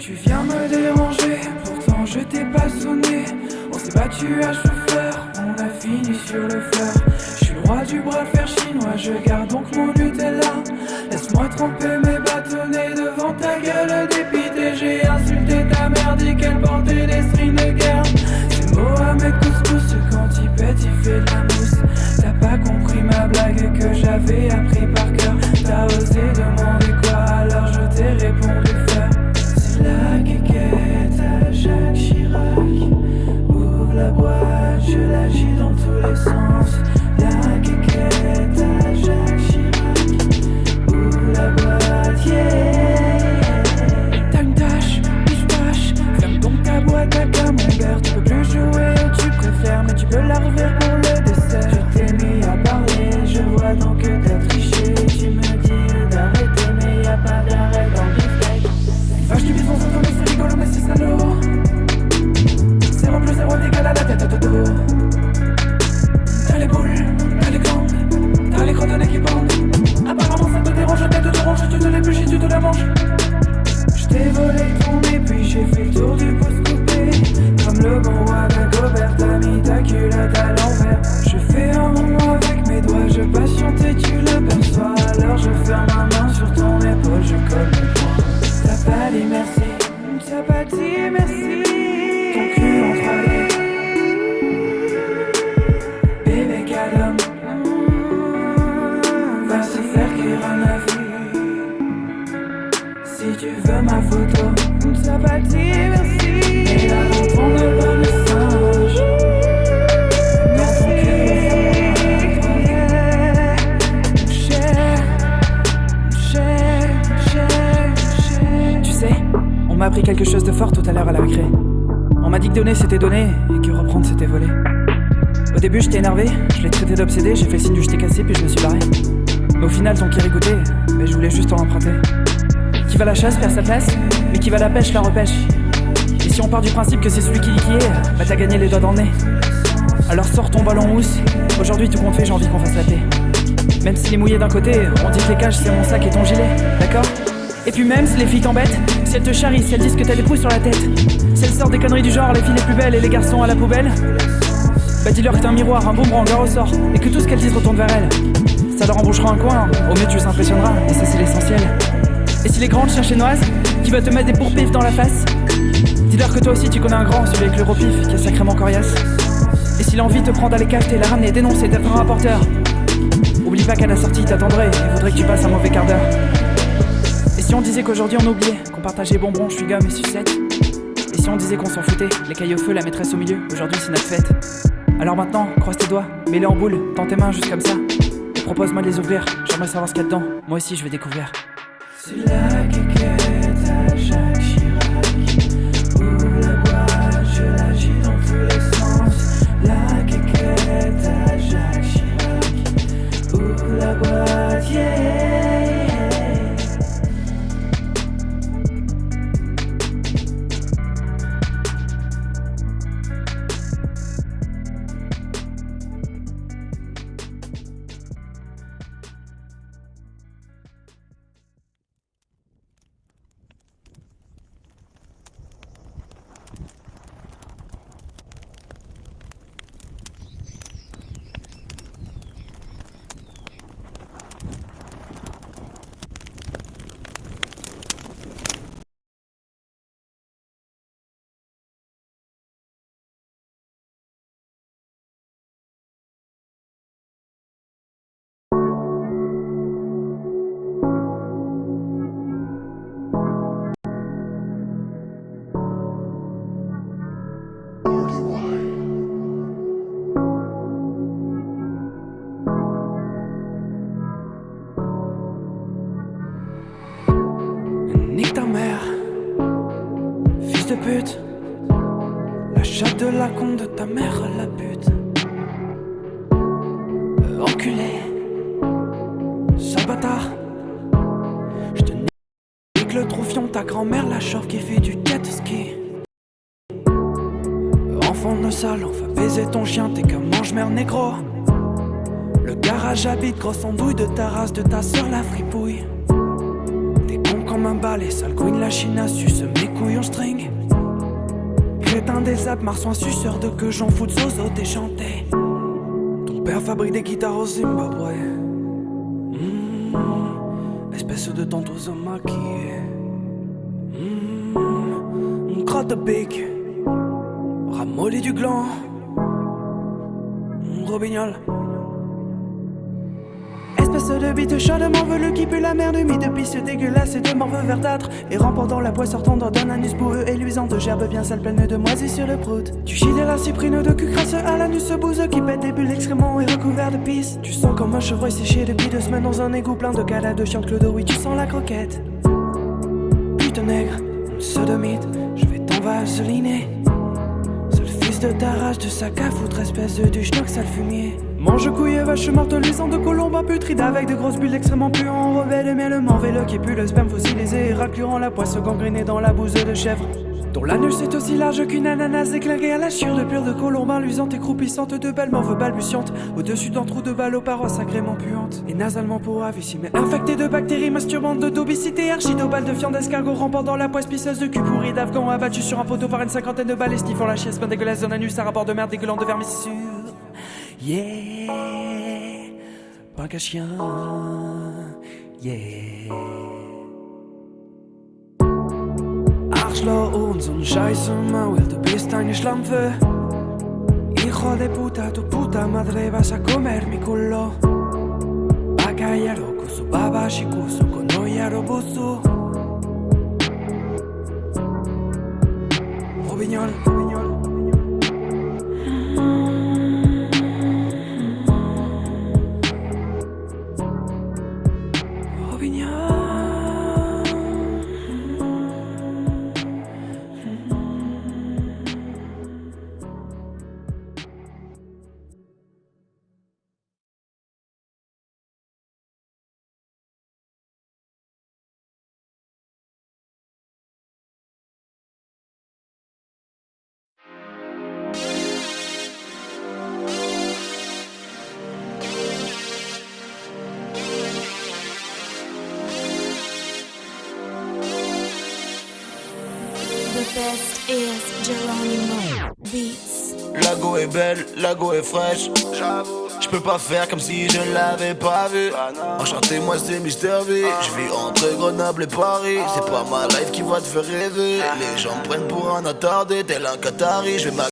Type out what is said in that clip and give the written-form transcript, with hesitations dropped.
tu viens me déranger, pourtant je t'ai pas sonné. On s'est battu à chauffeur, on a fini sur le fleur. Je suis le roi du bras de fer chinois, je garde donc mon Nutella. Laisse-moi tremper mes bâtonnets devant ta gueule dépitée. J'ai insulté ta mère, dit qu'elle portait des strings de guerre. C'est Mohamed Couscous, quand il pète il fait de la mousse. T'as pas compris ma blague que j'avais appris par cœur. T'as osé demander quoi, alors je t'ai répondu faire. C'est la quéquette à Jacques Chirac. Ouvre la boîte, je l'agis dans tous les sens. La quéquette à Jacques Chirac. Ouvre la boîte, yeah. T'as une tâche, biche-bache. Ferme donc ta boîte à camembert. Tu peux plus jouer ou tu préfères, mais tu peux la rouvrir pour le dessert. Je t'ai mis à parler, je vois donc que t'as triché. Tu me dis d'arrêter, mais y'a pas d'arrêt dans le beefsteak. Vache qui vise son sang, mais c'est rigolo, mais c'est salaud. 0 plus 0 égale à la tête à dodo. T'as les boules, t'as les glandes, t'as les cordonnets qui bandent. Apparemment ça te dérange, la tête te ronge, tu te l'épluches et tu te la manges. Je t'ai volé ton nez, puis j'ai fait le tour du pouce coupé. Comme le bon roi d'Agobert, t'as mis ta culotte à l'envers. Je fais un rond avec mes doigts, je patiente et tu l'aperçois. Alors je ferme ma main sur ton épaule, je colle mes poings. T'as pas dit merci, t'as pas dit merci. Ton cul en 3D, bébé cadom. Va se faire cuire un œuf. Si tu veux ma photo, t'as pas dit merci. Et là dans ton bon message, dans ton cul Tu sais, on m'a appris quelque chose de fort tout à l'heure à la récré. On m'a dit que donner c'était donner et que reprendre c'était voler. Au début j'étais énervé, je l'ai traité d'obsédé, j'ai fait le signe du je t'ai cassé puis je me suis barré. Mais au final ton kirigoté, mais je voulais juste en emprunter. Qui va à la chasse perd sa place, mais qui va à la pêche la repêche. Et si on part du principe que c'est celui qui est, bah t'as gagné les doigts dans le nez. Alors sors ton ballon housse, aujourd'hui tout compte fait j'ai envie qu'on fasse la paix. Même s'il est mouillé d'un côté, on dit que les cages c'est mon sac et ton gilet, d'accord? Et puis même si les filles t'embêtent, si elles te charrient, si elles disent que t'as des pouces sur la tête, si elles sortent des conneries du genre les filles les plus belles et les garçons à la poubelle, bah dis-leur que t'es un miroir, un boomerang, un ressort, et que tout ce qu'elles disent retourne vers elles. Ça leur embouchera un coin, au mieux tu s'impressionneras, et ça c'est l'essentiel. Et si les grandes cherchent chinoises, qui va te mettre des pourpifs dans la face, dis-leur que toi aussi tu connais un grand, celui avec le gros pif, qui est sacrément coriace. Et si l'envie te prend d'aller cafeter, la ramener, dénoncer, d'être un rapporteur, oublie pas qu'à la sortie il t'attendrait, et faudrait que tu passes un mauvais quart d'heure. Et si on disait qu'aujourd'hui on oubliait, qu'on partageait bonbons, chewing-gum et sucettes. Et si on disait qu'on s'en foutait, les cailles au feu, la maîtresse au milieu, aujourd'hui c'est notre fête. Alors maintenant, croise tes doigts, mets-les en boule, tends tes mains juste comme ça. Et propose-moi de les ouvrir, j'aimerais savoir ce qu'il y a dedans, moi aussi je vais découvrir. C'est la quéquette à Jacques Chirac. Ouvre la boîte, je l'agis dans tous les sens. La quéquette à Jacques Chirac. Ouvre la boîte, yeah. Nique ta mère, fils de pute. La chatte de la con de ta mère, la pute. Enculé, sale bâtard. Je te nique le troufion, ta grand-mère, la chauve qui fait du jet ski. Enfant de sale, on va baiser ton chien, t'es qu'un mange-mère négro. Le garage habite, grosse andouille de ta race, de ta sœur la fripouille. T'es con comme un balai, sale queen, la Chine a su se mes couilles en string. Crétin des Alpes, marsouin suceur de que j'en fous de zozo déchanté. Ton père fabrique des guitares au Zimbabwe. Espèce de tentouse maquillée. Crotte de pique, ramolli du gland. Robignol. Espèce de bite chaudement velu qui pue la merde humide de pisse dégueulasse et de morve verdâtre. Et remportant la poisse sortant d'un anus boueux et luisant de gerbes bien sales pleines de moisissures de prout. Tu chies de la cyprine de cul crasse à l'anus bouse qui pète des bulles d'excréments et recouvert de pisse. Tu sens comme un chevreuil séché depuis 2 semaines dans un égout plein de cadavres de chiante Clodo. Oui, tu sens la croquette. Putain nègre, sodomite, je vais t'envaseliner. Seul fils de ta rage, de sac à foutre, espèce de schnock sale fumier. Mange couille vache morte luisant de colombe putride avec de grosses bulles extrêmement puants. Revêt de miel morvelleux qui pue le sperme fossilisé et raclurant la poisse gangrénée dans la bouse de chèvre. Dont l'anus est aussi large qu'une ananas éclairée à la chure de pure de colombin luisante et croupissante de belles morves balbutiantes. Au-dessus d'un trou de balle aux parois sacrément puantes. Et nasalement pourravissime, infectée de bactéries masturbantes de d'obésité archidobale de fiande d'escargot rampant dans la poisse pisseuse de cul pourri d'afghan abattu sur un poteau par une 50aine de balles et sniffant la chiasse bien dégueulasse d'un anus à rapport de merde dégueulant de vermissure. Yeah, pas qu'un chien, yeah. Arschloch und so'n Scheiße, Maul, du bist eine Schlampe. Hijo de puta, tu puta madre vas a comer mi culo. Bacallaro, kusu, babashi, kusu, konoyaro, busu. Robignol, Robignol. Best is Geronimo Beats. La go est belle, la go est fraîche. Je peux pas faire comme si je l'avais pas vu. Enchanté, moi c'est Mister V. Je vis entre Grenoble et Paris. C'est pas ma life qui va te faire rêver. Les gens me prennent pour un attardé, tel un Qatari. Je vais